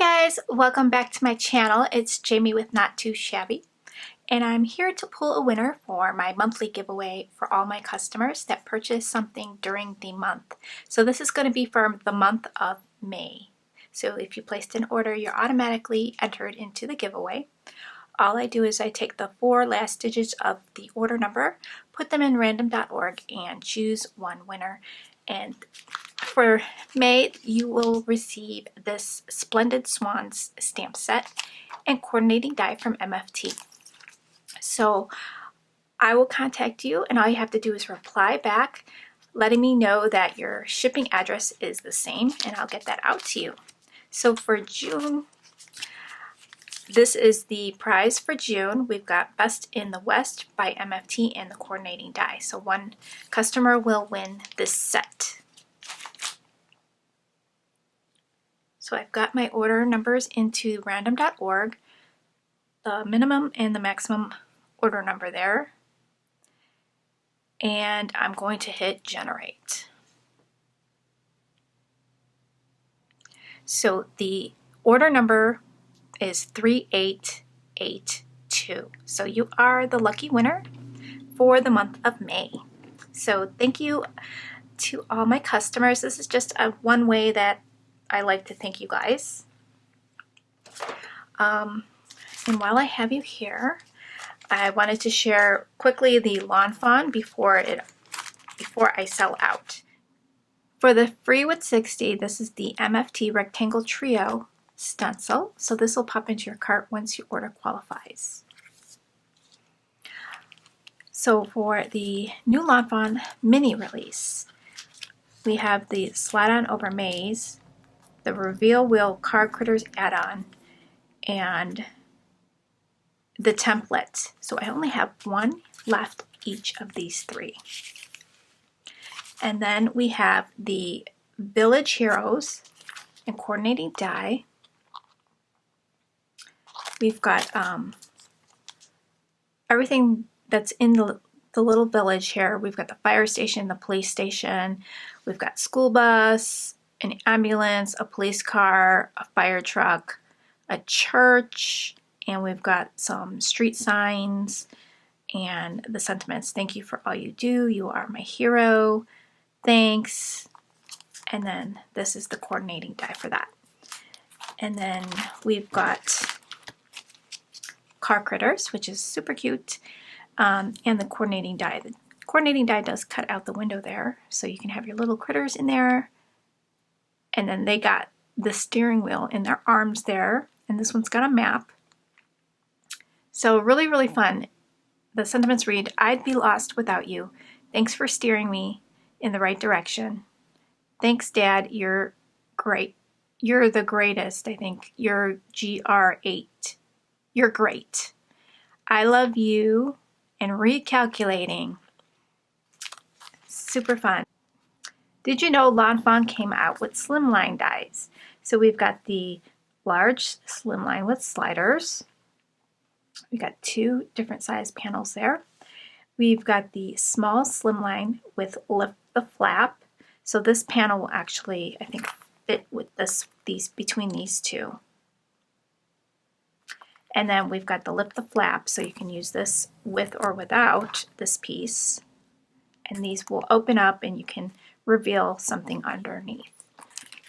guys, welcome back to my channel. It's Jamie with Not Too Shabby, and I'm here to pull a winner for my monthly giveaway for all my customers that purchase something during the month. So this is going to be for the month of May. So if you placed an order, you're automatically entered into the giveaway. All I do is I take the 4 last digits of the order number, put them in random.org, and choose one winner. And for May, you will receive this Splendid Swans stamp set and coordinating die from MFT. So I will contact you, and all you have to do is reply back letting me know that your shipping address is the same, and I'll get that out to you. So for June, this is the prize for June. We've got Best in the West by MFT and the coordinating die. So one customer will win this set. So I've got my order numbers into random.org, the minimum and the maximum order number there. And I'm going to hit generate. So the order number is 3882. So you are the lucky winner for the month of May. So thank you to all my customers. This is just one way that I like to thank you guys. And while I have you here, I wanted to share quickly the Lawn Fawn before I sell out. For the free with 60, this is the MFT Rectangle Trio stencil. So this will pop into your cart once your order qualifies. So for the new Lawn Fawn mini release, we have the Slide On Over Maze, the Reveal Wheel Card Critters add-on, and the template. So I only have one left each of these 3. And then we have the Village Heroes and coordinating die. We've got everything that's in the little village here. We've got the fire station, the police station. We've got school bus, an ambulance, a police car, a fire truck, a church, and we've got some street signs and the sentiments. Thank you for all you do. You are my hero. Thanks. And then this is the coordinating die for that. And then we've got car critters, which is super cute, and the coordinating die. The coordinating die does cut out the window there, so you can have your little critters in there. And then they got the steering wheel in their arms there, and this one's got a map. So really, really fun. The sentiments read, "I'd be lost without you. Thanks for steering me in the right direction. Thanks, Dad. You're great. You're the greatest, I think. You're GR8. You're great. I love you," and recalculating. Super fun. Did you know Lawn Fawn came out with slimline dies? So we've got the large slimline with sliders. We've got 2 different size panels there. We've got the small slimline with lift the flap. So this panel will actually, I think, fit with these between these 2. And then we've got the lift the flap, so you can use this with or without this piece. And these will open up and you can reveal something underneath.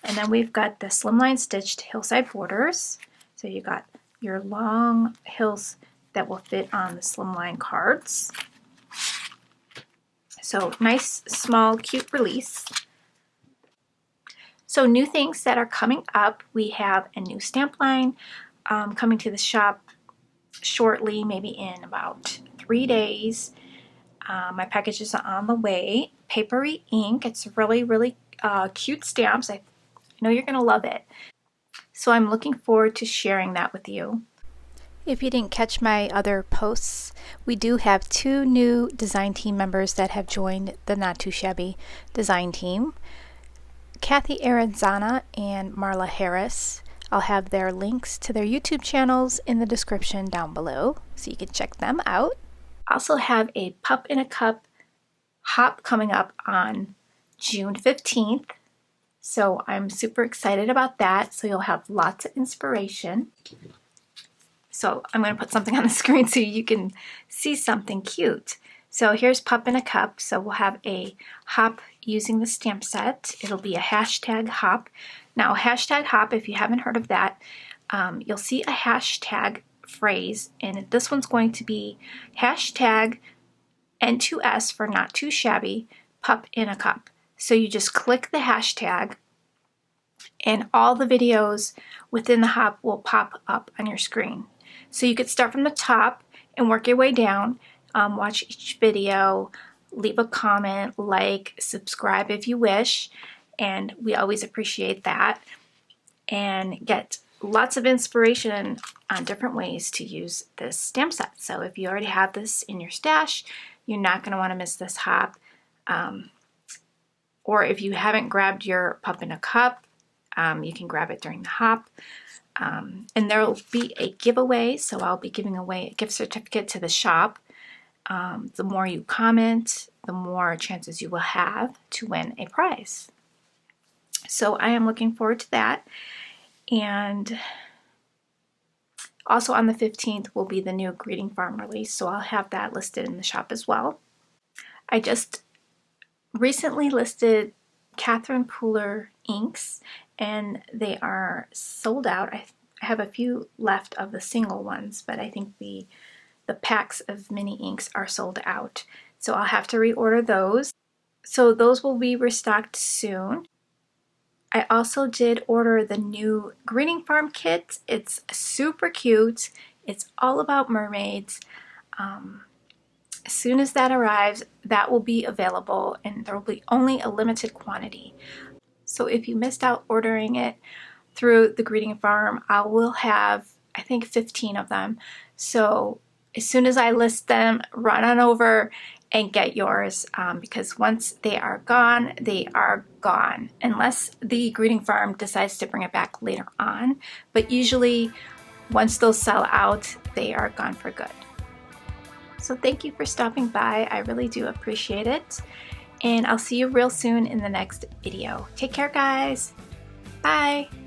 And then we've got the slimline stitched hillside borders. So you got your long hills that will fit on the slimline cards. So nice, small, cute release. So new things that are coming up, we have a new stamp line coming to the shop shortly, maybe in about 3 days. My packages are on the way. Papery ink. It's really, really cute stamps. I know you're going to love it. So I'm looking forward to sharing that with you. If you didn't catch my other posts, we do have 2 new design team members that have joined the Not Too Shabby design team. Kathy Aranzana and Marla Harris. I'll have their links to their YouTube channels in the description down below, so you can check them out. Also have a Pup in a Cup hop coming up on June 15th. So I'm super excited about that. So you'll have lots of inspiration. So I'm going to put something on the screen so you can see something cute. So here's Pup in a Cup. So we'll have a hop using the stamp set. It'll be a hashtag hop. Now hashtag hop, if you haven't heard of that, you'll see a hashtag phrase, and this one's going to be hashtag N2S for not too shabby, pup in a cup. So you just click the hashtag and all the videos within the hop will pop up on your screen. So you could start from the top and work your way down, watch each video, leave a comment, like, subscribe if you wish, and we always appreciate that, and get lots of inspiration on different ways to use this stamp set. So if you already have this in your stash, you're not going to want to miss this hop. Or if you haven't grabbed your Pup in a Cup, you can grab it during the hop. And there will be a giveaway, so I'll be giving away a gift certificate to the shop. The more you comment, the more chances you will have to win a prize. So I am looking forward to that. And also on the 15th will be the new Greeting Farm release, so I'll have that listed in the shop as well. I just recently listed Catherine Pooler inks, and they are sold out. I have a few left of the single ones, but I think the packs of mini inks are sold out. So I'll have to reorder those. So those will be restocked soon. I also did order the new Greeting Farm kit. It's super cute. It's all about mermaids. As soon as that arrives, that will be available, and there will be only a limited quantity. So if you missed out ordering it through the Greeting Farm, I will have, I think, 15 of them. So as soon as I list them, run on over and get yours, because once they are gone, they are gone, unless the Greeting Farm decides to bring it back later on. But usually, once those sell out, they are gone for good. So thank you for stopping by. I really do appreciate it. And I'll see you real soon in the next video. Take care, guys. Bye.